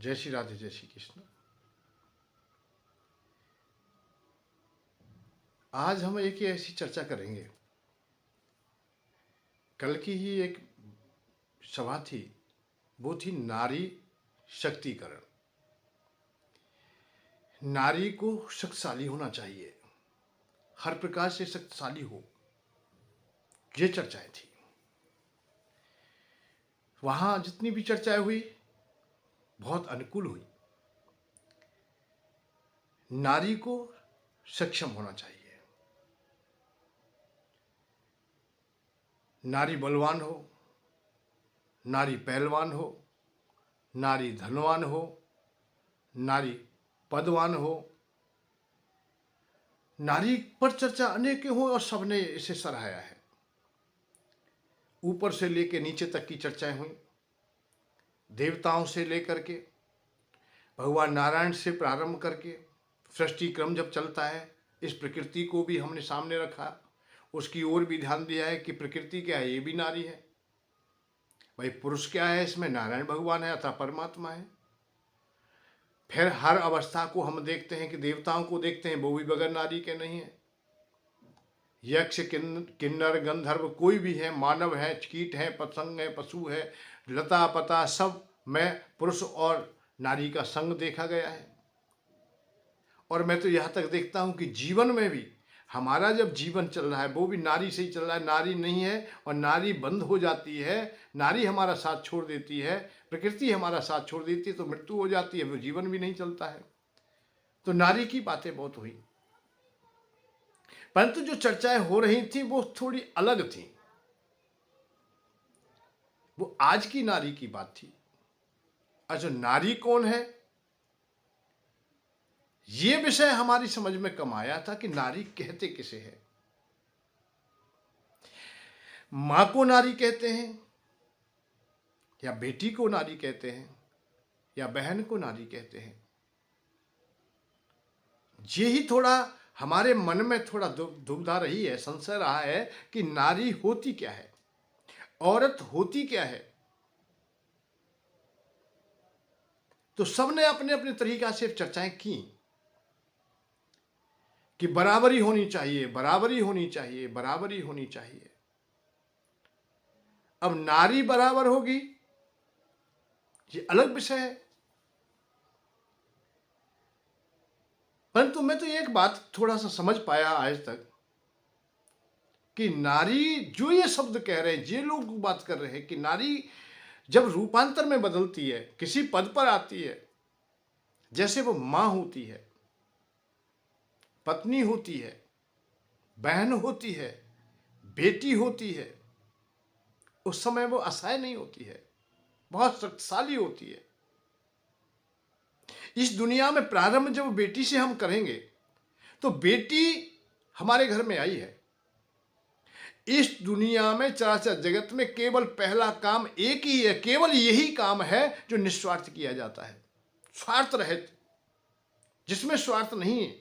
जय श्री राधे, जय श्री कृष्ण। आज हम एक ऐसी चर्चा करेंगे। कल की ही एक सभा थी, वो थी नारी शक्तिकरण। नारी को शक्तिशाली होना चाहिए, हर प्रकार से शक्तिशाली हो, ये चर्चाएं थी। वहां जितनी भी चर्चाएं हुई बहुत अनुकूल हुई। नारी को सक्षम होना चाहिए, नारी बलवान हो, नारी पहलवान हो, नारी धनवान हो, नारी पदवान हो। नारी पर चर्चा अनेक हो और सबने इसे सराहाया है। ऊपर से लेकर नीचे तक की चर्चाएं हुई, देवताओं से लेकर के भगवान नारायण से प्रारंभ करके सृष्टि क्रम जब चलता है, इस प्रकृति को भी हमने सामने रखा, उसकी ओर भी ध्यान दिया है कि प्रकृति क्या है, ये भी नारी है। भाई पुरुष क्या है, इसमें नारायण भगवान है अथवा परमात्मा है। फिर हर अवस्था को हम देखते हैं कि देवताओं को देखते हैं, वो भी बगैर नारी के नहीं है। यक्ष किन्नर गंधर्व कोई भी है, मानव है, कीट है, पतंग है, पशु है, लता पता, सब में पुरुष और नारी का संग देखा गया है। और मैं तो यहाँ तक देखता हूँ कि जीवन में भी हमारा जब जीवन चल रहा है वो भी नारी से ही चल रहा है। नारी नहीं है और नारी बंद हो जाती है, नारी हमारा साथ छोड़ देती है, प्रकृति हमारा साथ छोड़ देती है, तो मृत्यु हो जाती है, वो जीवन भी नहीं चलता है। तो नारी की बातें बहुत हुई, परंतु जो चर्चाएं हो रही थी वो थोड़ी अलग थी। वो आज की नारी की बात थी। अच्छा, नारी कौन है, ये विषय हमारी समझ में कम आया था कि नारी कहते किसे है। मां को नारी कहते हैं, या बेटी को नारी कहते हैं, या बहन को नारी कहते हैं। ये ही थोड़ा हमारे मन में थोड़ा दुविधा रही है, संशय रहा है कि नारी होती क्या है, औरत होती क्या है। तो सबने अपने अपने तरीका से चर्चाएं की कि बराबरी होनी चाहिए, बराबरी होनी चाहिए, बराबरी होनी चाहिए। अब नारी बराबर होगी ये अलग विषय है, परंतु मैं तो एक बात थोड़ा सा समझ पाया आज तक कि नारी, जो ये शब्द कह रहे हैं, ये लोग बात कर रहे हैं कि नारी जब रूपांतर में बदलती है, किसी पद पर आती है, जैसे वो मां होती है, पत्नी होती है, बहन होती है, बेटी होती है, उस समय वो असहाय नहीं होती है, बहुत शक्तिशाली होती है। इस दुनिया में प्रारंभ जब बेटी से हम करेंगे तो बेटी हमारे घर में आई है। इस दुनिया में चराचर जगत में केवल पहला काम एक ही है, केवल यही काम है जो निस्वार्थ किया जाता है, स्वार्थ रहित, जिसमें स्वार्थ नहीं है,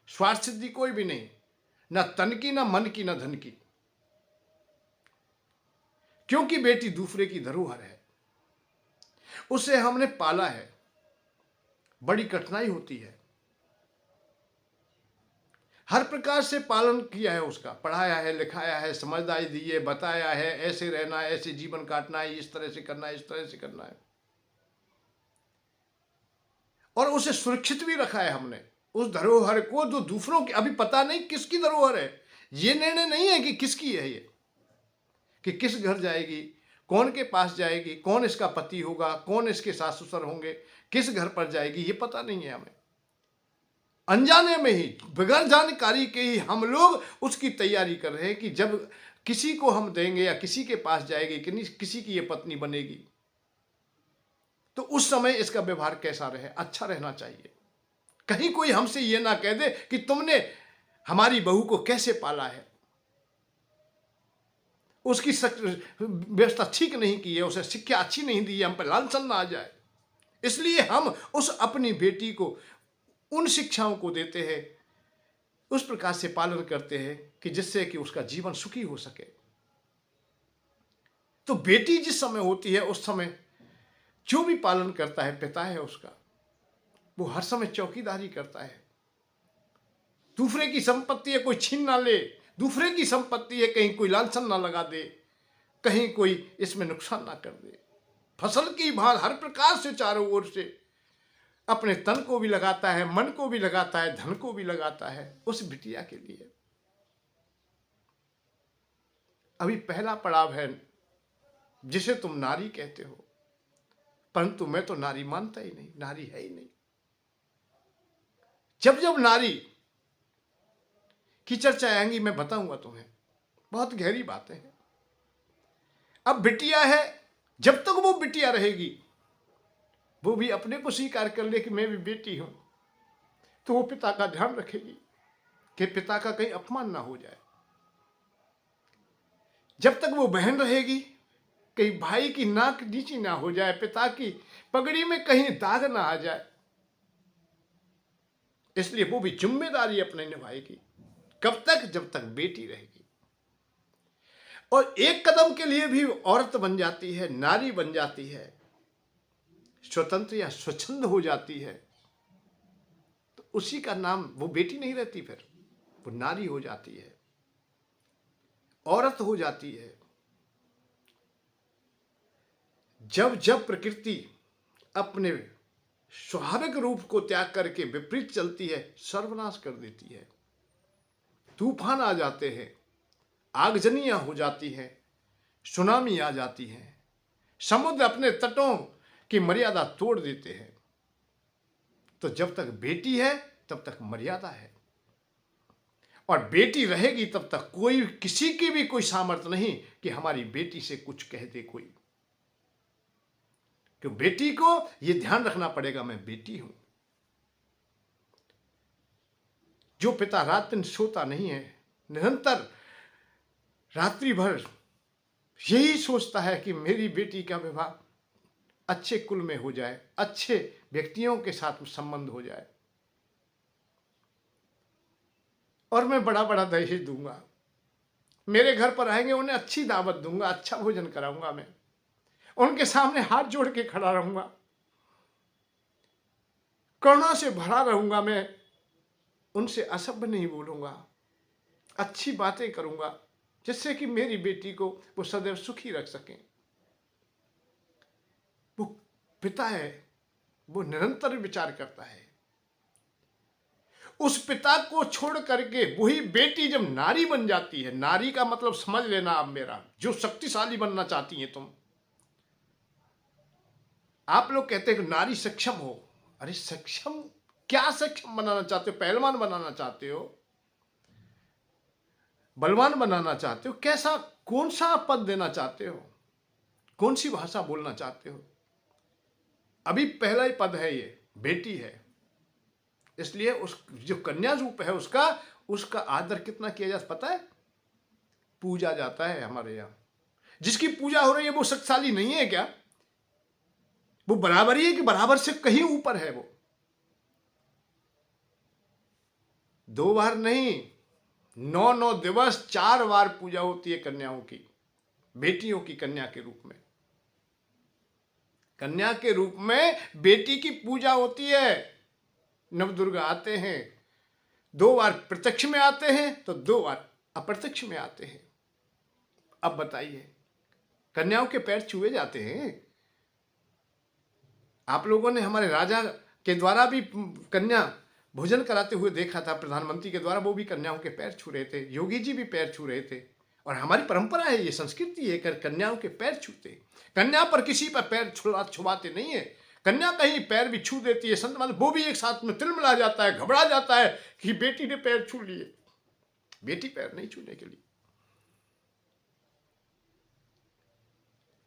स्वार्थ सिद्धि कोई भी नहीं, ना तन की, ना मन की, ना धन की। क्योंकि बेटी दूसरे की धरोहर है, उसे हमने पाला है, बड़ी कठिनाई होती है, हर प्रकार से पालन किया है, उसका पढ़ाया है, लिखाया है, समझदारी दी है, बताया है, ऐसे रहना है, ऐसे जीवन काटना है, इस तरह से करना है, इस तरह से करना है, और उसे सुरक्षित भी रखा है हमने, उस धरोहर को। जो दूसरों की, अभी पता नहीं किसकी धरोहर है, ये निर्णय नहीं है कि किसकी है ये, कि किस घर जाएगी, कौन के पास जाएगी, कौन इसका पति होगा, कौन इसके सास ससुर होंगे, किस घर पर जाएगी, ये पता नहीं है हमें। अनजाने में ही, बगैर जानकारी के ही हम लोग उसकी तैयारी कर रहे हैं कि जब किसी को हम देंगे या किसी के पास जाएगी, किसी की ये पत्नी बनेगी, तो उस समय इसका व्यवहार कैसा रहे, अच्छा रहना चाहिए। कहीं कोई हमसे ये ना कह दे कि तुमने हमारी बहू को कैसे पाला है, उसकी व्यवस्था ठीक नहीं की है, उसे शिक्षा अच्छी नहीं दी है, हम पर लांछन ना आ जाए। इसलिए हम उस अपनी बेटी को उन शिक्षाओं को देते हैं, उस प्रकार से पालन करते हैं कि जिससे कि उसका जीवन सुखी हो सके। तो बेटी जिस समय होती है उस समय जो भी पालन करता है पिता है उसका, वो हर समय चौकीदारी करता है। दूसरे की संपत्ति है, कोई छीन ना ले, दूसरे की संपत्ति है, कहीं कोई लालसन ना लगा दे, कहीं कोई इसमें नुकसान ना कर दे। फसल की भाल हर प्रकार से चारों ओर से अपने तन को भी लगाता है, मन को भी लगाता है, धन को भी लगाता है उस बिटिया के लिए। अभी पहला पड़ाव है जिसे तुम नारी कहते हो, परंतु मैं तो नारी मानता ही नहीं, नारी है ही नहीं। जब जब नारी की चर्चा आएंगी मैं बताऊंगा तुम्हें, बहुत गहरी बातें हैं। अब बिटिया है, जब तक वो बिटिया रहेगी वो भी अपने को स्वीकार कर ले कि मैं भी बेटी हूं, तो वो पिता का ध्यान रखेगी कि पिता का कहीं अपमान ना हो जाए। जब तक वो बहन रहेगी कहीं भाई की नाक नीची ना हो जाए, पिता की पगड़ी में कहीं दाग ना आ जाए, इसलिए वो भी जिम्मेदारी अपने निभाएगी। कब तक? जब तक बेटी रहेगी। और एक कदम के लिए भी औरत बन जाती है, नारी बन जाती है, स्वतंत्र या स्वच्छंद हो जाती है, तो उसी का नाम वो बेटी नहीं रहती, फिर वो नारी हो जाती है, औरत हो जाती है। जब जब प्रकृति अपने स्वाभाविक रूप को त्याग करके विपरीत चलती है, सर्वनाश कर देती है। तूफान आ जाते हैं, आगजनियां हो जाती हैं, सुनामी आ जाती है, समुद्र अपने तटों की मर्यादा तोड़ देते हैं। तो जब तक बेटी है तब तक मर्यादा है, और बेटी रहेगी तब तक कोई, किसी की भी कोई सामर्थ्य नहीं कि हमारी बेटी से कुछ कह दे कोई। क्यों? बेटी को यह ध्यान रखना पड़ेगा मैं बेटी हूं। जो पिता रात दिन सोता नहीं है, निरंतर रात्रि भर यही सोचता है कि मेरी बेटी का विवाह अच्छे कुल में हो जाए, अच्छे व्यक्तियों के साथ संबंध हो जाए, और मैं बड़ा बड़ा दहेज दूंगा, मेरे घर पर आएंगे उन्हें अच्छी दावत दूंगा, अच्छा भोजन कराऊंगा, मैं उनके सामने हाथ जोड़ के खड़ा रहूंगा, करुणा से भरा रहूंगा, मैं उनसे असभ्य नहीं बोलूंगा, अच्छी बातें करूंगा, जिससे कि मेरी बेटी को वो सदैव सुखी रख सकें। वो पिता है, वो निरंतर विचार करता है। उस पिता को छोड़ करके वही बेटी जब नारी बन जाती है, नारी का मतलब समझ लेना आप मेरा, जो शक्तिशाली बनना चाहती हैं तुम। आप लोग कहते हैं कि नारी सक्षम हो, अरे सक्षम क्या? सक्षम बनाना चाहते हो? पहलवान बनाना चाहते हो, बलवान बनाना चाहते हो? कैसा, कौन सा पद देना चाहते हो? कौन सी भाषा बोलना चाहते हो? अभी पहला ही पद है, ये बेटी है, इसलिए उस जो कन्या रूप है उसका आदर कितना किया जाता पता है? पूजा जाता है हमारे यहां। जिसकी पूजा हो रही है वो शक्तिशाली नहीं है क्या? वो बराबरी है कि बराबर से कहीं ऊपर है? वो 2 बार नहीं, 9 दिवस 4 बार पूजा होती है कन्याओं की, बेटियों की कन्या के रूप में। कन्या के रूप में बेटी की पूजा होती है। नवदुर्गा आते हैं, 2 बार प्रत्यक्ष में आते हैं तो 2 बार अप्रत्यक्ष में आते हैं। अब बताइए, कन्याओं के पैर छुए जाते हैं? आप लोगों ने हमारे राजा के द्वारा भी कन्या भोजन कराते हुए देखा था, प्रधानमंत्री के द्वारा वो भी कन्याओं के पैर छू रहे थे, योगी जी भी पैर छू रहे थे। और हमारी परंपरा है, ये संस्कृति है, कन्याओं के पैर छूते। कन्या पर किसी पर पैर छुआते नहीं है, कन्या कहीं पैर भी छू देती है, संत मतलब वो भी एक साथ में तिलमिला जाता है, घबरा जाता है कि बेटी ने पैर छू लिए। बेटी पैर नहीं छूने के लिए।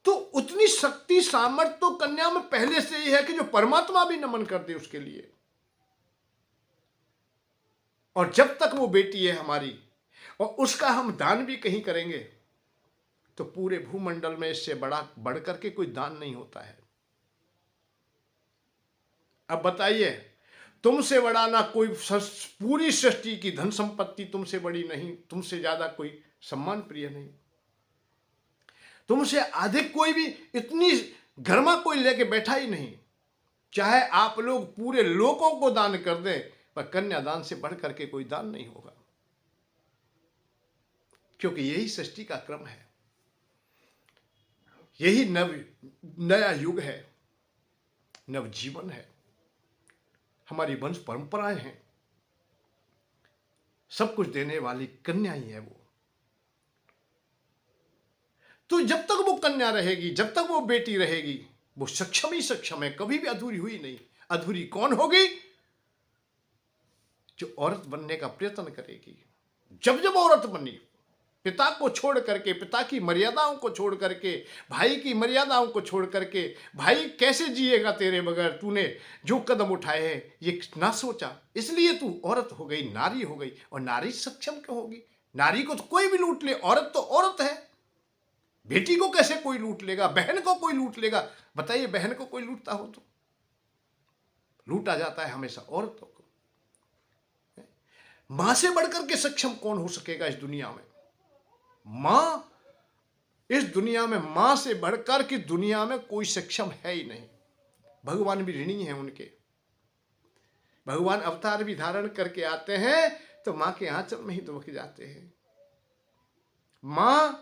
तो उतनी शक्ति सामर्थ्य तो कन्या में पहले से ही है कि जो परमात्मा भी नमन कर दे उसके लिए। और जब तक वो बेटी है हमारी और उसका हम दान भी कहीं करेंगे तो पूरे भूमंडल में इससे बड़ा बढ़कर के कोई दान नहीं होता है। अब बताइए, तुमसे बड़ा ना कोई, पूरी सृष्टि की धन संपत्ति तुमसे बड़ी नहीं, तुमसे ज्यादा कोई सम्मान प्रिय नहीं, तुमसे अधिक कोई भी इतनी घर में कोई लेके बैठा ही नहीं। चाहे आप लोग पूरे लोकों को दान कर दें, पर कन्यादान से बढ़ करके कोई दान नहीं होगा, क्योंकि यही सृष्टि का क्रम है, यही नया युग है, नव जीवन है, हमारी वंश परंपराएं हैं। सब कुछ देने वाली कन्या ही है वो। तो जब तक वो कन्या रहेगी, जब तक वो बेटी रहेगी, वो सक्षम ही सक्षम है, कभी भी अधूरी हुई नहीं। अधूरी कौन होगी? जो औरत बनने का प्रयत्न करेगी। जब जब औरत बनी, पिता को छोड़ करके, पिता की मर्यादाओं को छोड़ करके, भाई की मर्यादाओं को छोड़ करके, भाई कैसे जिएगा तेरे बगैर, तूने जो कदम उठाए हैं ये ना सोचा, इसलिए तू औरत हो गई, नारी हो गई। और नारी सक्षम क्यों होगी? नारी को तो कोई भी लूट ले, औरत तो औरत है। बेटी को कैसे कोई लूट लेगा? बहन को कोई लूट लेगा? बताइए, बहन को कोई लूटता हो तो? लूटा जाता है हमेशा औरतों को। मां से बढ़कर के सक्षम कौन हो सकेगा इस दुनिया में? मां, इस दुनिया में मां से बढ़कर की दुनिया में कोई सक्षम है ही नहीं। भगवान भी ऋणी हैं उनके। भगवान अवतार भी धारण करके आते हैं तो मां के आंचल में ही दुबक जाते हैं। मां,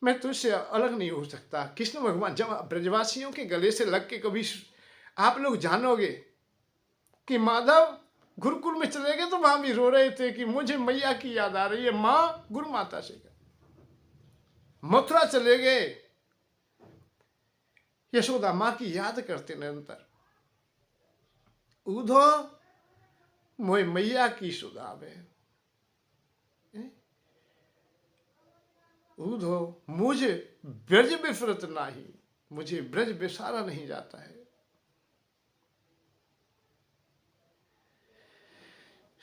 मैं तुझसे अलग नहीं हो सकता। कृष्ण भगवान जब ब्रजवासियों के गले से लग के कभी आप लोग जानोगे कि माधव गुरुकुल में चले गए, तो वहां भी रो रहे थे कि मुझे मैया की याद आ रही है। मां गुरु माता से। मथुरा चले गए, यशोदा मां की याद करते निरंतर। उधो मोय मैया की सुधावे, उधो मुझे ब्रज विफरत नाही, मुझे ब्रज बिसारा नहीं जाता है।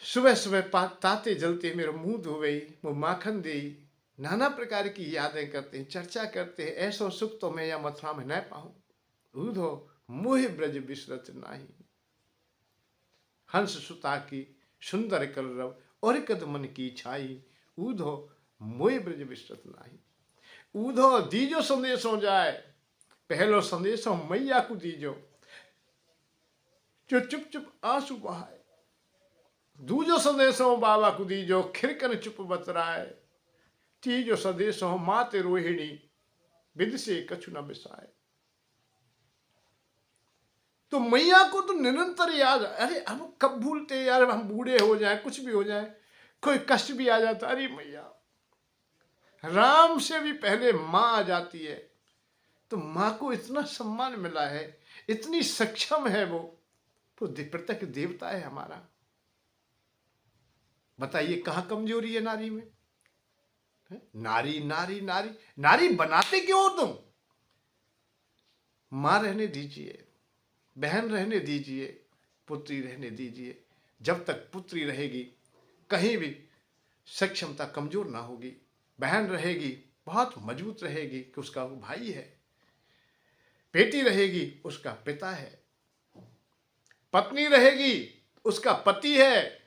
सुबह सुबह ताते जलते मेरे मुंह धोवे, वो माखन दे, नाना प्रकार की यादें करते हैं, चर्चा करते हैं। ऐसा सुख तो मैं या मथुरा में न पाऊं। उधो मोह ब्रज बिसरत नाही, हंस सुता की सुंदर कलरव और कद मन की छाई, उधो मोह ब्रज बिसरत नाही। उधो दीजो संदेश हो जाए, पहलो संदेश हो मैया को दीजो, जो चुप चुप आंसू बहाए। दूजो संदेश हो बाबा को दीजो, खिरकन चुप बतराए। तीजो संदेश हो माते रोहिणी, विद से कछु न बिसाए। तो मैया को तो निरंतर याद। अरे हम कब भूलते यार, हम बूढ़े हो जाए, कुछ भी हो जाए, कोई कष्ट भी आ जाता, अरे मैया। राम से भी पहले मां आ जाती है। तो मां को इतना सम्मान मिला है, इतनी सक्षम है वो, तो प्रत्यक्ष देवता है हमारा। बताइए कहां कमजोरी है नारी में? नारी नारी नारी नारी बनाते क्यों हो तुम? मां रहने दीजिए, बहन रहने दीजिए, पुत्री रहने दीजिए। जब तक पुत्री रहेगी कहीं भी सक्षमता कमजोर ना होगी। बहन रहेगी बहुत मजबूत रहेगी कि उसका वो भाई है। बेटी रहेगी उसका पिता है। पत्नी रहेगी उसका पति है।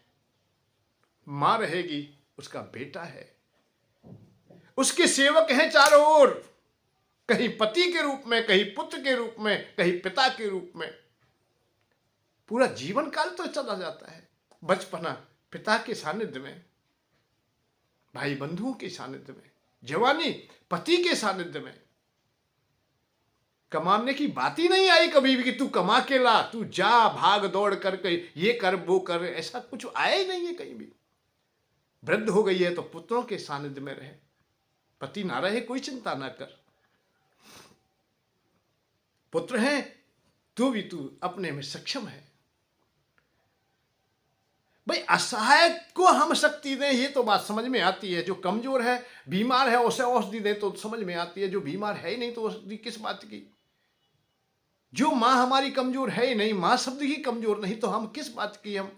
मां रहेगी उसका बेटा है। उसके सेवक हैं चारों ओर, कहीं पति के रूप में, कहीं पुत्र के रूप में, कहीं पिता के रूप में। पूरा जीवन काल तो चला जाता है। बचपना पिता के सानिध्य में, भाई बंधुओं के सानिध्य में, जवानी पति के सानिध्य में। कमाने की बात ही नहीं आई कभी भी कि तू कमा के ला, तू जा भाग दौड़ करके ये कर वो कर, ऐसा कुछ आया ही नहीं है कहीं भी। वृद्ध हो गई है तो पुत्रों के सानिध्य में रहे, पति ना रहे कोई चिंता ना कर। पुत्र हैं तो भी तू अपने में सक्षम है। भाई असहाय को हम शक्ति दें, ये तो बात समझ में आती है। जो कमजोर है, बीमार है, उसे औषधि दें तो समझ में आती है। जो बीमार है ही नहीं तो औषधि किस बात की? जो मां हमारी कमजोर है ही नहीं, मां शब्द ही कमजोर नहीं, तो हम किस बात की हम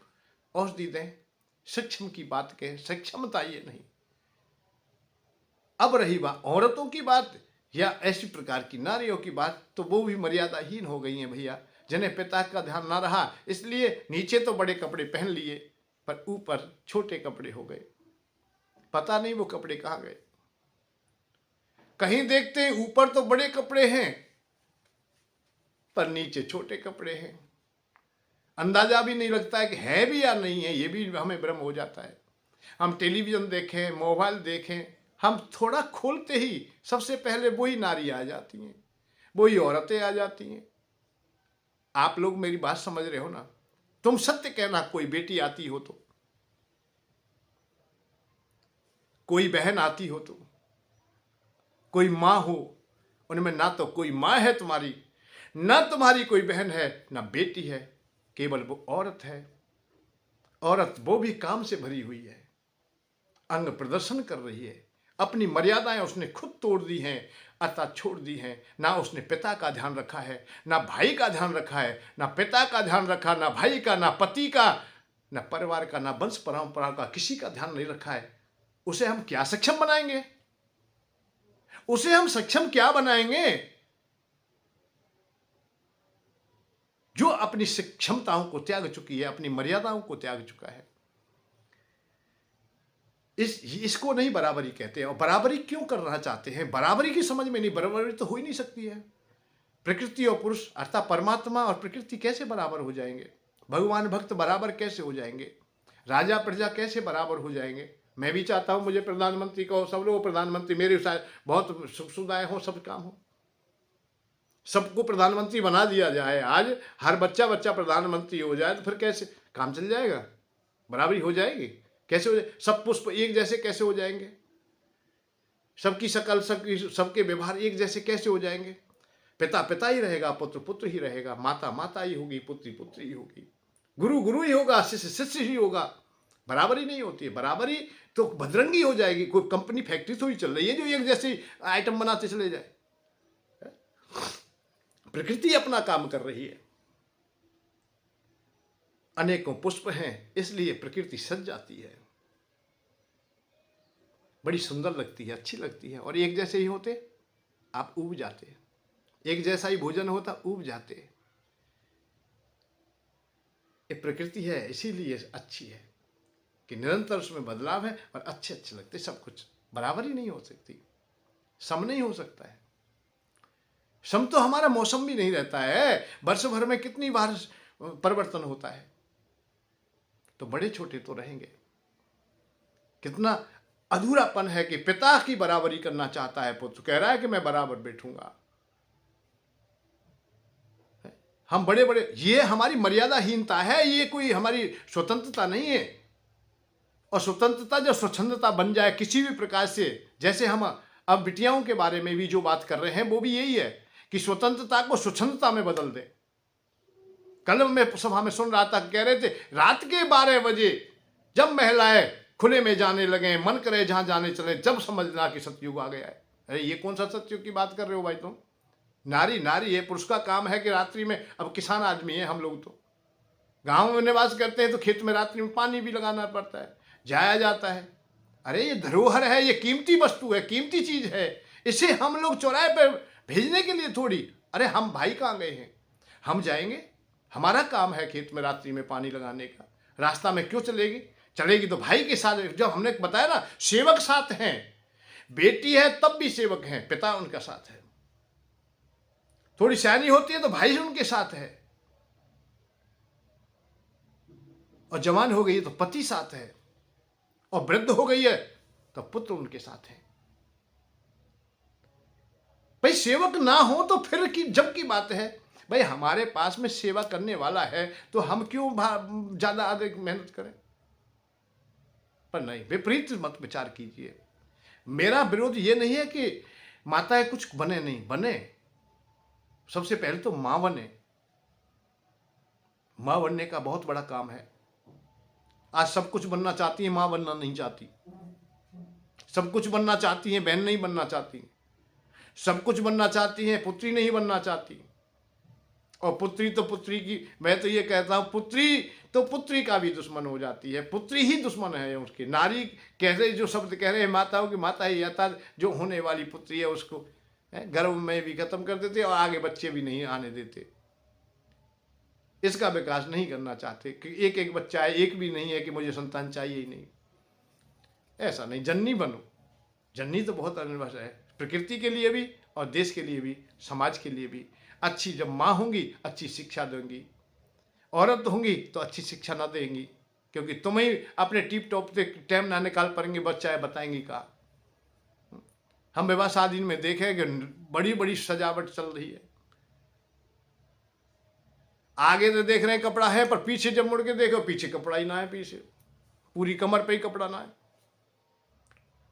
औषधि दें? सक्षम की बात कहें, सक्षमता ये नहीं। अब रही बात औरतों की बात या ऐसी प्रकार की नारियों की बात, तो वो भी मर्यादाहीन हो गई हैं भैया। जिन्हें पिता का ध्यान ना रहा, इसलिए नीचे तो बड़े कपड़े पहन लिए पर ऊपर छोटे कपड़े हो गए। पता नहीं वो कपड़े कहाँ गए। कहीं देखते हैं ऊपर तो बड़े कपड़े हैं, पर नीचे छोटे कपड़े हैं। अंदाजा भी नहीं लगता है कि है भी या नहीं है, ये भी हमें भ्रम हो जाता है। हम टेलीविज़न देखें, मोबाइल देखें, हम थोड़ा खोलते ही सबसे पहले वही नारी आ जाती हैं, वही औरतें आ जाती हैं। आप लोग मेरी बात समझ रहे हो ना? तुम सत्य कहना, कोई बेटी आती हो तो, कोई बहन आती हो तो, कोई माँ हो, उनमें ना तो कोई माँ है तुम्हारी, ना तुम्हारी कोई बहन है, ना बेटी है, केवल वो औरत है। औरत वो भी काम से भरी हुई है, अंग प्रदर्शन कर रही है, अपनी मर्यादाएं उसने खुद तोड़ दी हैं, अर्थात छोड़ दी हैं। ना उसने पिता का ध्यान रखा है, ना भाई का ध्यान रखा है, ना पिता का ध्यान रखा, ना भाई का, ना पति का, ना परिवार का, ना वंश परंपरा का, किसी का ध्यान नहीं रखा है। उसे हम क्या सक्षम बनाएंगे? उसे हम सक्षम क्या बनाएंगे जो अपनी क्षमताओं को त्याग चुकी है, अपनी मर्यादाओं को त्याग चुका है। इसको नहीं बराबरी कहते हैं। और बराबरी क्यों करना चाहते हैं? बराबरी की समझ में नहीं, बराबरी तो हो ही नहीं सकती है। प्रकृति और पुरुष अर्थात परमात्मा और प्रकृति कैसे बराबर हो जाएंगे? भगवान भक्त बराबर कैसे हो जाएंगे? राजा प्रजा कैसे बराबर हो जाएंगे? मैं भी चाहता हूं मुझे प्रधानमंत्री को, सब लोग प्रधानमंत्री, मेरे बहुत सुख सुविधाएं हो, सब काम हो, सबको प्रधानमंत्री बना दिया जाए। आज हर बच्चा प्रधानमंत्री हो जाए तो फिर कैसे काम चल जाएगा? बराबरी हो जाएगी? कैसे हो जाए? सब पुष्प एक जैसे कैसे हो जाएंगे? सबकी शकल, सबके व्यवहार एक जैसे कैसे हो जाएंगे? पिता पिता ही रहेगा, पुत्र पुत्र ही रहेगा, माता माता ही होगी, पुत्री पुत्री ही होगी, गुरु गुरु ही होगा, शिष्य शिष्य ही होगा। बराबरी नहीं होती है। बराबरी तो बदरंगी हो जाएगी। कोई कंपनी फैक्ट्री थोड़ी चल रही है जो एक जैसे आइटम बनाते चले जाए। प्रकृति अपना काम कर रही है। अनेकों पुष्प हैं, इसलिए प्रकृति सज जाती है, बड़ी सुंदर लगती है, अच्छी लगती है। और एक जैसे ही होते आप उब जाते, एक जैसा ही भोजन होता उब जाते। ये प्रकृति है, इसीलिए अच्छी है कि निरंतर उसमें बदलाव है और अच्छे अच्छे लगते। सब कुछ बराबर ही नहीं हो सकती, सम नहीं हो सकता है। सम तो हमारा मौसम भी नहीं रहता है, वर्ष भर में कितनी बार परिवर्तन होता है, तो बड़े छोटे तो रहेंगे। कितना अधूरापन है कि पिता की बराबरी करना चाहता है पुत्र, कह रहा है कि मैं बराबर बैठूंगा। हम बड़े बड़े, ये हमारी मर्यादाहीनता है, ये कोई हमारी स्वतंत्रता नहीं है। और स्वतंत्रता जब स्वच्छंदता बन जाए किसी भी प्रकार से, जैसे हम अब बिटियाओं के बारे में भी जो बात कर रहे हैं वो भी यही है कि स्वतंत्रता को स्वच्छंदता में बदल दे। कल मैं सभा में सुन रहा था, कह रहे थे रात के 12 बजे जब महिलाएं खुले में जाने लगे, मन करे जहां जाने चले, जब समझना कि सतयुग आ गया है। अरे ये कौन सा सतयुग की बात कर रहे हो भाई तुम? नारी नारी है, पुरुष का काम है कि रात्रि में, अब किसान आदमी है हम लोग, तो गांव में निवास करते हैं तो खेत में रात्रि में पानी भी लगाना पड़ता है, जाया जाता है। अरे ये धरोहर है, ये कीमती वस्तु है, कीमती चीज है, इसे हम लोग चौराहे पर भेजने के लिए थोड़ी। अरे हम भाई कहाँ गए हैं? हम जाएंगे, हमारा काम है खेत में रात्रि में पानी लगाने का। रास्ता में क्यों चलेगी? चलेगी तो भाई के साथ। जब हमने बताया ना, सेवक साथ हैं, बेटी है तब भी सेवक हैं, पिता उनका साथ है। थोड़ी सयानी होती है तो भाई उनके साथ है, और जवान हो गई है तो पति साथ है, और वृद्ध हो गई है तो पुत्र उनके साथ है। भाई सेवक ना हो तो फिर की जब की बात है, भाई हमारे पास में सेवा करने वाला है तो हम क्यों ज्यादा अधिक मेहनत करें? पर नहीं, विपरीत मत विचार कीजिए। मेरा विरोध ये नहीं है कि माताएं कुछ बने, नहीं बने, सबसे पहले तो मां बने। मां बनने का बहुत बड़ा काम है। आज सब कुछ बनना चाहती है, मां बनना नहीं चाहती। सब कुछ बनना चाहती हैं, बहन नहीं बनना चाहती। सब कुछ बनना चाहती हैं, पुत्री नहीं बनना चाहती। और पुत्री तो पुत्री की, मैं तो ये कहता हूं पुत्री तो पुत्री का भी दुश्मन हो जाती है, पुत्री ही दुश्मन है उसकी। नारी कह रहे, जो शब्द कह रहे हैं माताओं की, माता ही अर्थात जो होने वाली पुत्री है उसको गर्भ में भी खत्म कर देते और आगे बच्चे भी नहीं आने देते। इसका विकास नहीं करना चाहते कि एक एक बच्चा है, एक भी नहीं है कि मुझे संतान चाहिए ही नहीं। ऐसा नहीं, जननी बनो। जननी तो बहुत अनिवार्य है, प्रकृति के लिए भी और देश के लिए भी, समाज के लिए भी। अच्छी जब माँ होंगी अच्छी शिक्षा देंगी, औरत होंगी तो अच्छी शिक्षा ना देंगी, क्योंकि तुम ही अपने टिप टॉप से टाइम ना निकाल पाएंगे, बच्चा है बताएंगी का। हम विवाह शादी में देखे कि बड़ी बड़ी सजावट चल रही है, आगे तो देख रहे हैं कपड़ा है, पर पीछे जब मुड़ के देखो पीछे कपड़ा ही ना है, पीछे पूरी कमर पे ही कपड़ा ना है,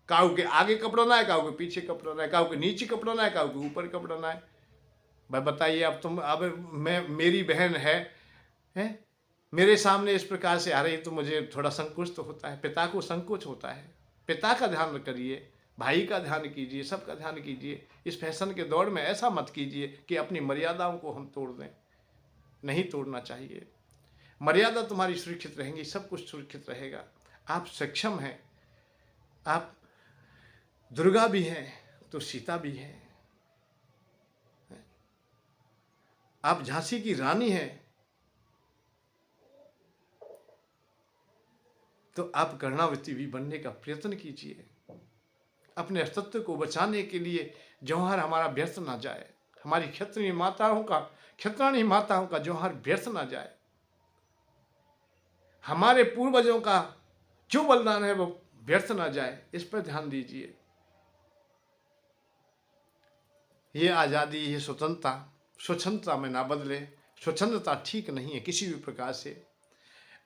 काऊ के आगे कपड़ा ना है, काऊ के पीछे कपड़ा ना है, काऊ के नीचे कपड़ा ना है, काऊ के ऊपर कपड़ा ना है। भाई बताइए, अब मैं, मेरी बहन है मेरे सामने इस प्रकार से आ रही तो मुझे थोड़ा संकोच तो होता है, पिता को संकोच होता है। पिता का ध्यान करिए, भाई का ध्यान कीजिए, सबका ध्यान कीजिए। इस फैशन के दौर में ऐसा मत कीजिए कि अपनी मर्यादाओं को हम तोड़ दें, नहीं तोड़ना चाहिए। मर्यादा तुम्हारी सुरक्षित रहेंगी, सब कुछ सुरक्षित रहेगा। आप सक्षम हैं, आप दुर्गा भी हैं तो सीता भी हैं, आप झांसी की रानी हैं तो आप कर्णावती भी बनने का प्रयत्न कीजिए। अपने अस्तित्व को बचाने के लिए जौहर हमारा व्यर्थ ना जाए, हमारी क्षत्रिय माताओं का, क्षत्राणी माताओं का जौहर व्यर्थ ना जाए, हमारे पूर्वजों का जो बलिदान है वो व्यर्थ ना जाए, इस पर ध्यान दीजिए। ये आज़ादी, ये स्वतंत्रता में ना बदले। स्वतंत्रता ठीक नहीं है किसी भी प्रकार से।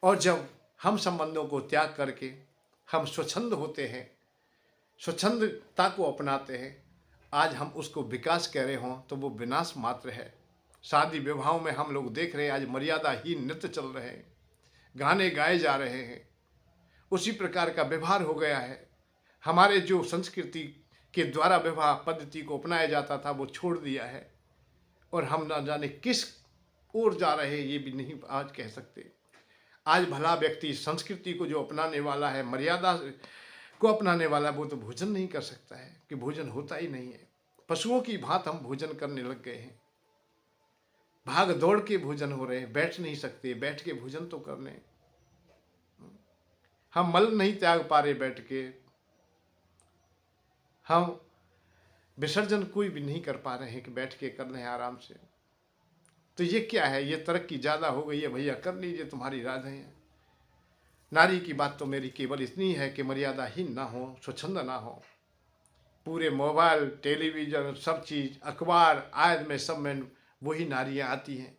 और जब हम संबंधों को त्याग करके हम स्वच्छंद होते हैं, स्वच्छंदता को अपनाते हैं, आज हम उसको विकास कह रहे हों तो वो विनाश मात्र है। शादी विवाहों में हम लोग देख रहे हैं आज मर्यादाहीन नृत्य चल रहे हैं, गाने गाए जा रहे हैं, उसी प्रकार का व्यवहार हो गया है। हमारे जो संस्कृति के द्वारा विवाह पद्धति को अपनाया जाता था वो छोड़ दिया है, और हम ना जाने किस ओर जा रहे हैं ये भी नहीं आज कह सकते। आज भला व्यक्ति संस्कृति को जो अपनाने वाला है, मर्यादा को अपनाने वाला, वो तो भोजन नहीं कर सकता है, कि भोजन होता ही नहीं है। पशुओं की भांति हम भोजन करने लग गए हैं, भाग दौड़ के भोजन हो रहे हैं, बैठ नहीं सकते, बैठ के भोजन तो करने। हम मल नहीं त्याग पा रहे बैठ के, हम विसर्जन कोई भी नहीं कर पा रहे हैं कि बैठ के कर लें आराम से। तो ये क्या है, ये तरक्की ज़्यादा हो गई है भैया, कर लीजिए, तुम्हारी राधे हैं। नारी की बात तो मेरी केवल इतनी है कि मर्यादाहीन ना हो, स्वच्छंद ना हो। पूरे मोबाइल, टेलीविज़न, सब चीज़, अखबार आदि में सब में वही नारियां आती हैं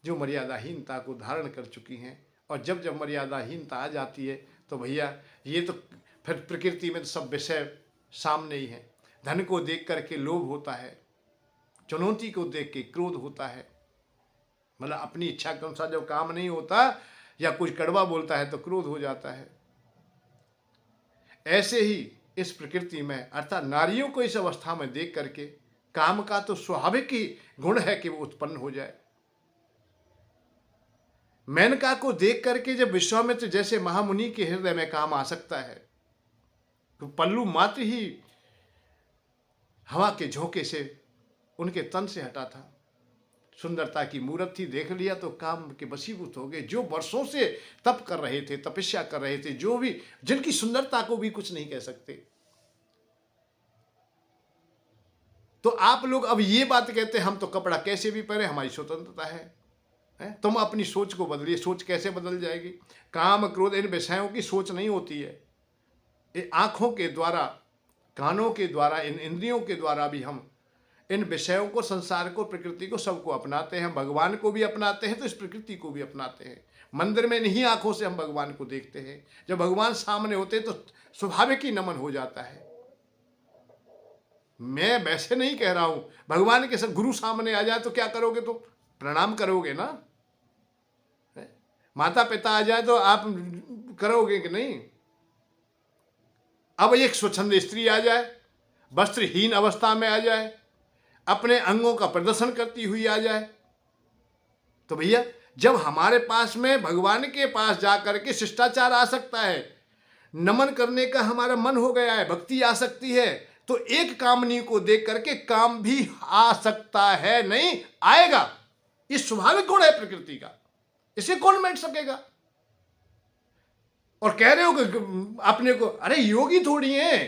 जो मर्यादाहीनता को धारण कर चुकी हैं। और जब जब मर्यादाहीनता आ जाती है तो भैया ये तो फिर प्रकृति में तो सब विषय सामने ही है। धन को देख करके लोभ होता है, चुनौती को देख के क्रोध होता है, मतलब अपनी इच्छा के अनुसार जब काम नहीं होता या कुछ कड़वा बोलता है तो क्रोध हो जाता है। ऐसे ही इस प्रकृति में अर्थात नारियों को इस अवस्था में देख करके काम का तो स्वाभाविक ही गुण है कि वो उत्पन्न हो जाए। मेनका को देख करके जब विश्वामित्र जैसे महामुनि के हृदय में काम आ सकता है तो पल्लू मात्र ही हवा के झोंके से उनके तन से हटा था, सुंदरता की मूर्ति देख लिया तो काम के वशीभूत हो गए। जो वर्षों से तप कर रहे थे, तपस्या कर रहे थे, जो भी जिनकी सुंदरता को भी कुछ नहीं कह सकते, तो आप लोग अब ये बात कहते हैं हम तो कपड़ा कैसे भी पहने, हमारी स्वतंत्रता है। तुम अपनी सोच को बदलिए। सोच कैसे बदल जाएगी? काम क्रोध इन विषयों की सोच नहीं होती है। ये आँखों के द्वारा, कानों के द्वारा, इन इंद्रियों के द्वारा भी हम इन विषयों को, संसार को, प्रकृति को, सबको अपनाते हैं। भगवान को भी अपनाते हैं तो इस प्रकृति को भी अपनाते हैं। मंदिर में नहीं आंखों से हम भगवान को देखते हैं, जब भगवान सामने होते तो स्वाभाविक ही नमन हो जाता है। मैं वैसे नहीं कह रहा हूं, भगवान के सब गुरु सामने आ जाए तो क्या करोगे? तो प्रणाम करोगे ना। माता पिता आ जाए तो आप करोगे कि नहीं? अब एक स्वच्छंद स्त्री आ जाए, वस्त्रहीन अवस्था में आ जाए, अपने अंगों का प्रदर्शन करती हुई आ जाए, तो भैया जब हमारे पास में भगवान के पास जाकर के शिष्टाचार आ सकता है, नमन करने का हमारा मन हो गया है, भक्ति आ सकती है, तो एक कामनी को देख करके काम भी आ सकता है, नहीं आएगा। ये स्वाभाविक गुण है प्रकृति का, इसे कौन मिट सकेगा? और कह रहे हो कि अपने को, अरे योगी थोड़ी है,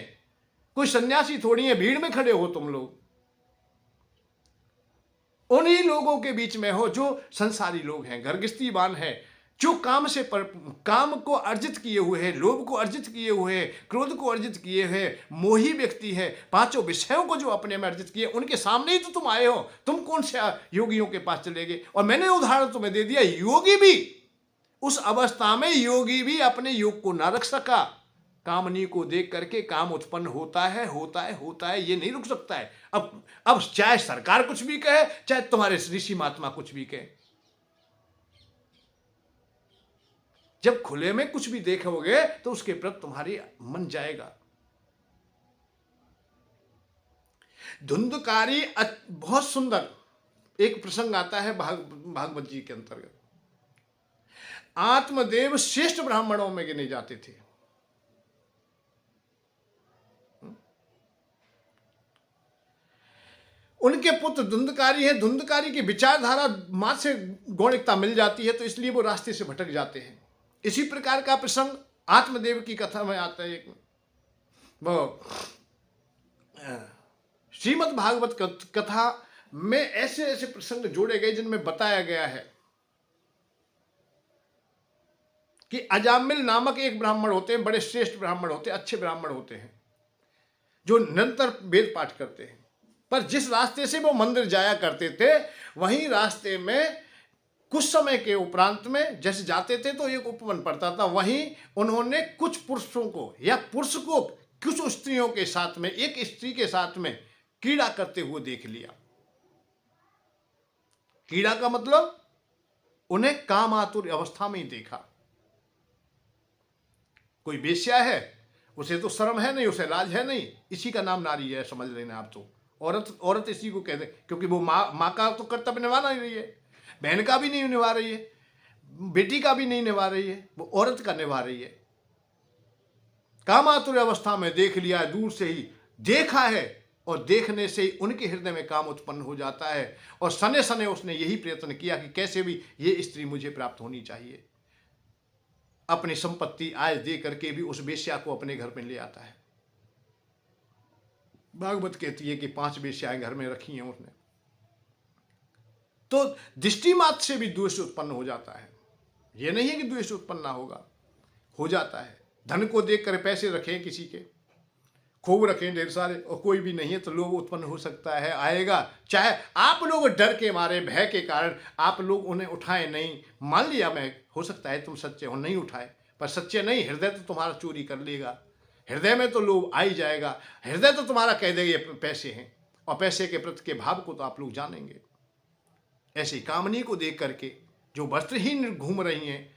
कोई सन्यासी थोड़ी है, भीड़ में खड़े हो तुम लोग। उन्हीं लोगों के बीच में हो जो संसारी लोग हैं, घरगृहस्थीवान हैं, जो काम को अर्जित किए हुए हैं, लोभ को अर्जित किए हुए हैं, क्रोध को अर्जित किए हैं, मोही व्यक्ति है, पांचों विषयों को जो अपने में अर्जित किए, उनके सामने ही तो तुम आए हो। तुम कौन से योगियों के पास चले गए? और मैंने उदाहरण तुम्हें दे दिया, योगी भी उस अवस्था में, योगी भी अपने योग को ना रख सका। कामनी को देख करके काम उत्पन्न होता है, होता है, होता है, ये नहीं रुक सकता है। अब चाहे सरकार कुछ भी कहे, चाहे तुम्हारे ऋषि महात्मा कुछ भी कहे, जब खुले में कुछ भी देखोगे तो उसके प्रति तुम्हारी मन जाएगा। धुंधकारी बहुत सुंदर एक प्रसंग आता है भागवत जी के अंतर्गत। आत्मदेव श्रेष्ठ ब्राह्मणों में गिने जाते थे। उनके पुत्र धुंधकारी है। धुंधकारी की विचारधारा मां से गौणिकता मिल जाती है, तो इसलिए वो रास्ते से भटक जाते हैं। इसी प्रकार का प्रसंग आत्मदेव की कथा में आता है। एक वो श्रीमद् भागवत कथा में ऐसे ऐसे प्रसंग जोड़े गए जिनमें बताया गया है कि अजामिल नामक एक ब्राह्मण होते हैं, बड़े श्रेष्ठ ब्राह्मण होते हैं, अच्छे ब्राह्मण होते हैं, जो निरंतर वेद पाठ करते हैं। पर जिस रास्ते से वो मंदिर जाया करते थे, वहीं रास्ते में कुछ समय के उपरांत में जैसे जाते थे तो एक उपवन पड़ता था। वहीं उन्होंने कुछ पुरुषों को या पुरुष को कुछ स्त्रियों के साथ में, एक स्त्री के साथ में कीड़ा करते हुए देख लिया। कीड़ा का मतलब उन्हें काम आतुर अवस्था में ही देखा। कोई वेश्या है, उसे तो शर्म है नहीं, उसे लाज है नहीं, इसी का नाम नारी है, समझ लेना आप। तो औरत इसी को कहते, क्योंकि वो माँ का तो कर्तव्य निभा नहीं रही है, बहन का भी नहीं निभा रही है, बेटी का भी नहीं निभा रही है, वो औरत का निभा रही है। कामातुर अवस्था में देख लिया, दूर से ही देखा है, और देखने से ही उनके हृदय में काम उत्पन्न हो जाता है। और सने सने उसने यही प्रयत्न किया कि कैसे भी ये स्त्री मुझे प्राप्त होनी चाहिए। अपनी संपत्ति आय दे करके भी उस वेश्या को अपने घर में ले आता है। भागवत कहती है कि 5 वेश्याएं घर में रखी हैं उसने। तो दृष्टि मात्र से भी द्वेष उत्पन्न हो जाता है। यह नहीं है कि द्वेष उत्पन्न ना होगा, हो जाता है। धन को देखकर पैसे रखें किसी के, खूब रखें ढेर सारे, और कोई भी नहीं है तो लोभ उत्पन्न हो सकता है, आएगा। चाहे आप लोग डर के मारे, भय के कारण आप लोग उन्हें उठाए नहीं। मान लिया मैं, हो सकता है तुम सच्चे हो, नहीं उठाए, पर सच्चे नहीं, हृदय तो तुम्हारा चोरी कर लेगा। हृदय में तो लोभ आ ही जाएगा। हृदय तो तुम्हारा कह देगा ये पैसे हैं, और पैसे के प्रति के भाव को तो आप लोग जानेंगे। ऐसी कामनी को देख करके जो वस्त्रहीन घूम रही हैं,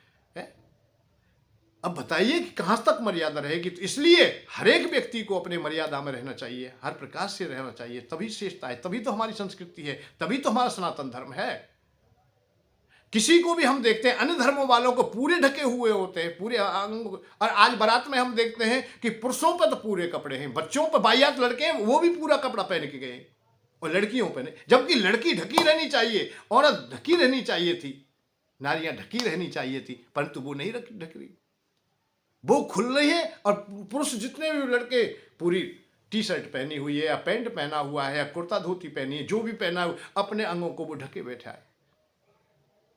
अब बताइए कि कहां तक मर्यादा रहेगी। तो इसलिए हर एक व्यक्ति को अपने मर्यादा में रहना चाहिए, हर प्रकार से रहना चाहिए, तभी श्रेष्ठता है, तभी तो हमारी संस्कृति है, तभी तो हमारा सनातन धर्म है। किसी को भी हम देखते हैं, अन्य धर्मों वालों को पूरे ढके हुए होते हैं, पूरे अंग। और आज बारात में हम देखते हैं कि पुरुषों पर तो पूरे कपड़े हैं, बच्चों पर बायात लड़के हैं, वो भी पूरा कपड़ा पहन के गए, और लड़कियों पर, जबकि लड़की ढकी रहनी चाहिए, औरत ढकी रहनी चाहिए थी, नारियां ढकी रहनी चाहिए थी, परंतु वो नहीं ढक रही, वो खुल रही है। और पुरुष जितने भी लड़के पूरी टी शर्ट पहनी हुई है, या पैंट पहना हुआ है, या कुर्ता धोती पहनी है, जो भी पहना है, अपने अंगों को वो ढके बैठा है,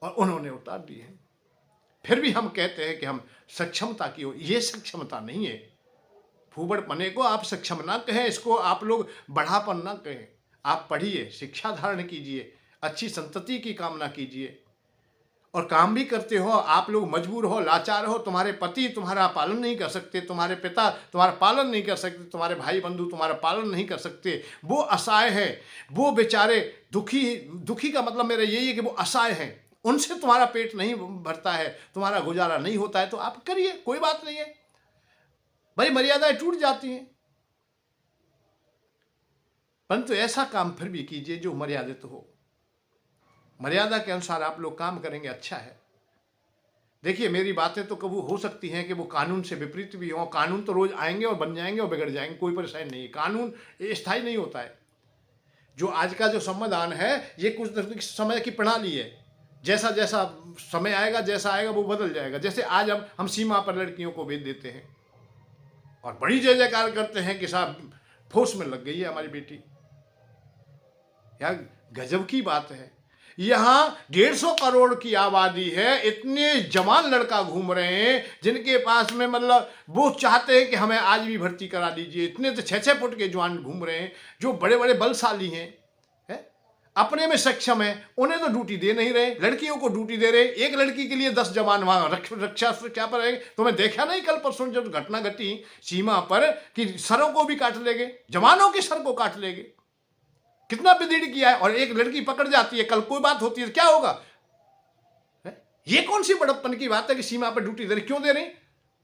और उन्होंने उतार दी है। फिर भी हम कहते हैं कि हम सक्षमता की ओर, ये सक्षमता नहीं है। फूबड़पने को आप सक्षम ना कहें, इसको आप लोग बढ़ापन ना कहें। आप पढ़िए, शिक्षा धारण कीजिए, अच्छी संतति की कामना कीजिए, और काम भी करते हो। आप लोग मजबूर हो, लाचार हो, तुम्हारे पति तुम्हारा पालन नहीं कर सकते, तुम्हारे पिता तुम्हारा पालन नहीं कर सकते, तुम्हारे भाई बंधु तुम्हारा पालन नहीं कर सकते, वो असहाय है, वो बेचारे दुखी का मतलब मेरा यही है कि वो असहाय हैं, उनसे तुम्हारा पेट नहीं भरता है, तुम्हारा गुजारा नहीं होता है, तो आप करिए, कोई बात नहीं है। भाई मर्यादाएं टूट जाती हैं, परंतु ऐसा काम फिर भी कीजिए जो मर्यादित हो। मर्यादा के अनुसार आप लोग काम करेंगे, अच्छा है। देखिए, मेरी बातें तो कभी हो सकती हैं कि वो कानून से विपरीत भी हों। कानून तो रोज आएंगे और बन जाएंगे और बिगड़ जाएंगे, कोई परेशानी नहीं है। कानून स्थायी नहीं होता है। जो आज का जो संविधान है, ये कुछ समय की प्रणाली है। जैसा जैसा समय आएगा, जैसा आएगा वो बदल जाएगा। जैसे आज हम सीमा पर लड़कियों को भेज देते हैं और बड़ी जय जयकार करते हैं कि साहब फौज में लग गई है हमारी बेटी, या गजब की बात है। यहाँ 150 करोड़ की आबादी है, इतने जवान लड़का घूम रहे हैं जिनके पास में मतलब वो चाहते हैं कि हमें आज भी भर्ती करा दीजिए। इतने तो 6-6 फुट के जवान घूम रहे हैं जो बड़े बड़े बलशाली हैं, अपने में सक्षम है, उन्हें तो ड्यूटी दे नहीं रहे, लड़कियों को ड्यूटी दे रहे। एक लड़की के लिए 10 जवान वहां रक्षा सुरक्षा पर रहेंगे। तो मैं देखा नहीं कल परसों जब घटना घटी सीमा पर कि सरों को भी काट लेंगे, जवानों के सर को काट लेंगे। कितना बिदीड़ किया है। और एक लड़की पकड़ जाती है, कल कोई बात होती है क्या होगा? ये कौन सी बड़प्पन की बात है कि सीमा पर ड्यूटी दे रहे? क्यों दे रहे?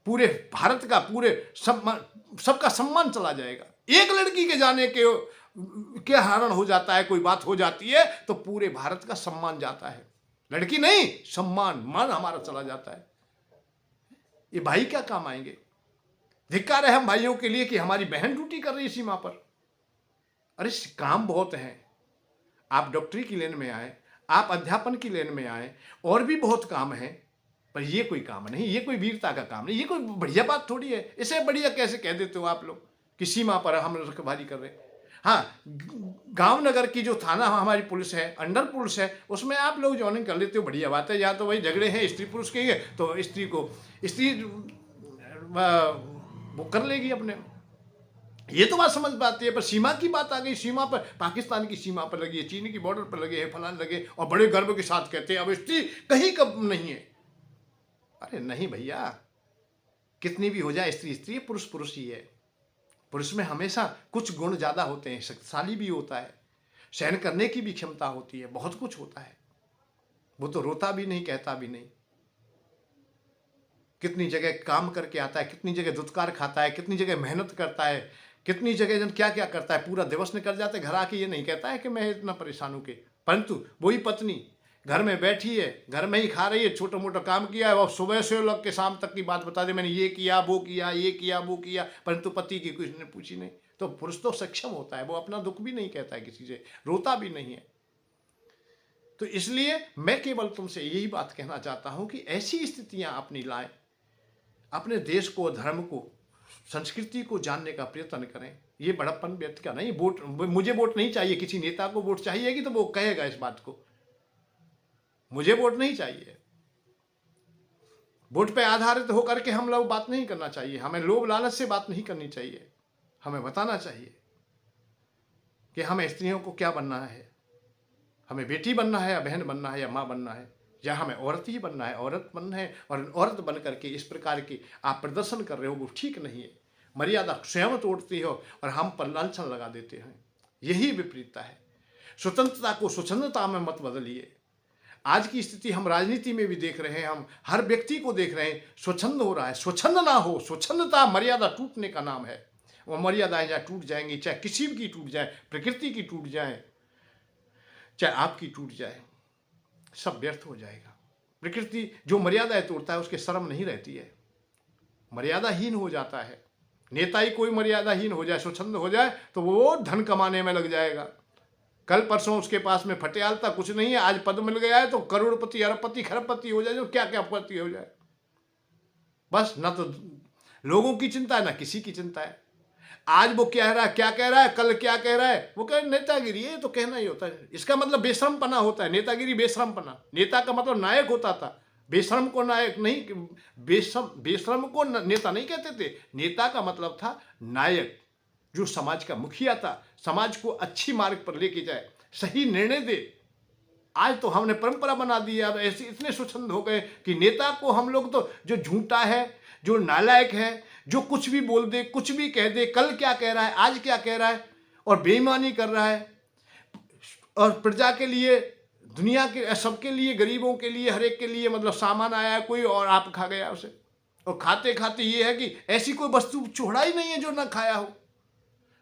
पूरे भारत का पूरे सबका सम्मान चला जाएगा। एक लड़की के जाने के हरण हो जाता है, कोई बात हो जाती है तो पूरे भारत का सम्मान जाता है। लड़की नहीं, सम्मान मान हमारा चला जाता है। ये भाई क्या काम आएंगे? धिक्कार है हम भाइयों के लिए कि हमारी बहन ड्यूटी कर रही है सीमा पर। अरे काम बहुत है। आप डॉक्टरी की लेन में आए, आप अध्यापन की लेन में आए, और भी बहुत काम है, पर ये कोई काम नहीं, ये कोई वीरता का काम नहीं, ये कोई बढ़िया बात थोड़ी है। इसे बढ़िया कैसे कह देते हो आप लोग कि सीमा पर हम रखवाली कर रहे हैं? हाँ, गांव नगर की जो थाना हमारी पुलिस है, अंडर पुलिस है, उसमें आप लोग ज्वाइनिंग कर लेते हो, बढ़िया बात है। या तो भाई झगड़े हैं स्त्री पुरुष के, तो स्त्री वो कर लेगी अपने, ये तो बात समझ पाती है। पर सीमा की बात आ गई, सीमा पर पाकिस्तान की सीमा पर लगी है, चीन की बॉर्डर पर लगे है, फलान लगे, और बड़े गर्व के साथ कहते हैं अब स्त्री कहीं कब नहीं है। अरे नहीं भैया, कितनी भी हो जाए स्त्री स्त्री, पुरुष पुरुष ही है। पुरुष में हमेशा कुछ गुण ज्यादा होते हैं, शक्तिशाली भी होता है, सहन करने की भी क्षमता होती है, बहुत कुछ होता है। वो तो रोता भी नहीं, कहता भी नहीं। कितनी जगह काम करके आता है, कितनी जगह दुत्कार खाता है, कितनी जगह मेहनत करता है, कितनी जगह जन क्या क्या करता है, पूरा दिवस निकल जाता है। घर आके ये नहीं कहता है कि मैं इतना परेशान हूं के, परंतु वही पत्नी घर में बैठी है, घर में ही खा रही है, छोटा मोटा काम किया है, और सुबह से लग के शाम तक की बात बता दे, मैंने ये किया वो किया, ये किया वो किया, परंतु पति की कुछ ने पूछी नहीं। तो पुरुष तो सक्षम होता है, वो अपना दुख भी नहीं कहता है, किसी से रोता भी नहीं है। तो इसलिए मैं केवल तुमसे यही बात कहना चाहता हूं कि ऐसी स्थितियां अपनी लाएं, अपने देश को, धर्म को, संस्कृति को जानने का प्रयत्न करें। ये बड़प्पन व्यक्ति का नहीं। वोट, मुझे वोट नहीं चाहिए, किसी नेता को वोट चाहिएगी तो वो कहेगा इस बात को, मुझे वोट नहीं चाहिए। वोट पे आधारित होकर के हम लोग बात नहीं करना चाहिए, हमें लोभ लालच से बात नहीं करनी चाहिए। हमें बताना चाहिए कि हमें स्त्रियों को क्या बनना है, हमें बेटी बनना है या बहन बनना है या माँ बनना है, या हमें औरत ही बनना है, औरत बनना है। और औरत बन करके इस प्रकार की आप प्रदर्शन कर रहे हो, वो ठीक नहीं है। मर्यादा स्वयं तोड़ती हो और हम पर लांछन लगा देते हैं, यही विपरीतता है। स्वतंत्रता को स्वच्छंदता में मत बदलिए। आज की स्थिति हम राजनीति में भी देख रहे हैं, हम हर व्यक्ति को देख रहे हैं, स्वच्छंद हो रहा है। स्वच्छंद ना हो, स्वच्छंदता मर्यादा टूटने का नाम है। वो मर्यादाएं जहाँ टूट जाएंगी, चाहे किसी की टूट जाए, प्रकृति की टूट जाए, चाहे आपकी टूट जाए, सब व्यर्थ हो जाएगा। प्रकृति जो मर्यादाएं तोड़ता है उसके शर्म नहीं रहती है, मर्यादाहीन हो जाता है। नेता ही कोई मर्यादाहीन हो जाए, स्वच्छंद हो जाए, तो वो धन कमाने में लग जाएगा। कल परसों उसके पास में फटियाल था, कुछ नहीं है, आज पद मिल गया है तो करोड़पति, अरबपति, खरबपति हो जाए, जो क्या क्या पति हो जाए। बस ना तो लोगों की चिंता है, ना किसी की चिंता है। आज वो कह रहा है, क्या कह रहा है, कल क्या कह रहा है, वो कह नेतागिरी है, तो कहना ही होता है। इसका मतलब बेशरमपना होता है। नेतागिरी बेशरमपना। नेता का मतलब नायक होता था, बेशरम को नायक नहीं, बेशरम को नेता नहीं कहते थे। नेता का मतलब था नायक, जो समाज का मुखिया था, समाज को अच्छी मार्ग पर लेके जाए, सही निर्णय दे। आज तो हमने परंपरा बना दी है, अब ऐसे इतने स्वच्छंद हो गए कि नेता को हम लोग तो, जो झूठा है, जो नालायक है, जो कुछ भी बोल दे, कुछ भी कह दे, कल क्या कह रहा है, आज क्या कह रहा है, और बेईमानी कर रहा है, और प्रजा के लिए, दुनिया के सबके लिए, गरीबों के लिए, हर एक के लिए, मतलब सामान आया है कोई और आप खा गया उसे। और खाते खाते ये है कि ऐसी कोई वस्तु छोड़ा ही नहीं है जो ना खाया हो।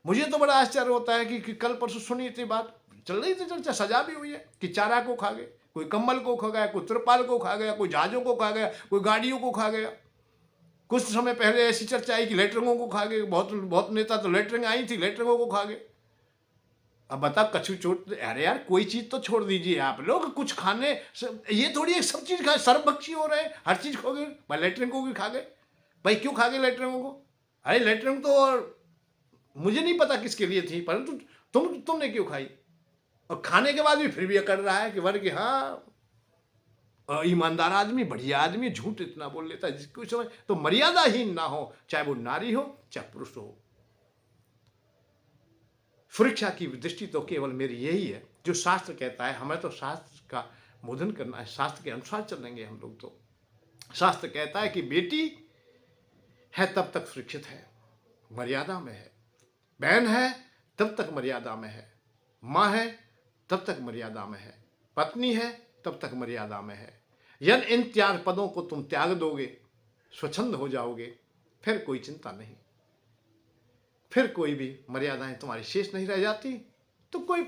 मुझे तो बड़ा आश्चर्य होता है कि कल परसों सुनी थी बात, चल रही थी चर्चा, सजा भी हुई है कि चारा को खा गए, कोई कम्बल को खा गया, कोई त्रिपाल को खा गया, कोई जहाजों को खा गया, कोई गाड़ियों को खा गया। कुछ समय पहले ऐसी चर्चा आई कि लेटरिंगों को खा गए। बहुत बहुत नेता तो लेटरिंग आई थी, लेटरिंगों को खा गए। अब बता, कछु चोट, अरे यार कोई चीज तो छोड़ दीजिए आप लोग, कुछ खाने, ये थोड़ी एक सब चीज खाए, सर्वभक्षी हो रहे हैं, हर चीज खो गए। भाई लेटरिंग को भी खा गए, भाई क्यों खा गए लेटरिंगों को? अरे लेटरिंग तो मुझे नहीं पता किसके लिए थी, परंतु तुमने क्यों खाई? और खाने के बाद भी फिर भी अकड़ रहा है कि वर्ग कि हाँ ईमानदार आदमी, बढ़िया आदमी, झूठ इतना बोल लेता है जिसको समझ तो मर्यादाहीन ना हो, चाहे वो नारी हो चाहे पुरुष हो। सुरक्षा की दृष्टि तो केवल मेरी यही है, जो शास्त्र कहता है। हमें तो शास्त्र का बोधन करना है, शास्त्र के अनुसार चलेंगे हम लोग। तो शास्त्र कहता है कि बेटी है तब तक सुरक्षित है, मर्यादा में है। बहन है तब तक मर्यादा में है। माँ है तब तक मर्यादा में है। पत्नी है तब तक मर्यादा में है। यदि इन 4 पदों को तुम त्याग दोगे, स्वच्छंद हो जाओगे, फिर कोई चिंता नहीं, फिर कोई भी मर्यादाएं तुम्हारी शेष नहीं रह जाती, तो कोई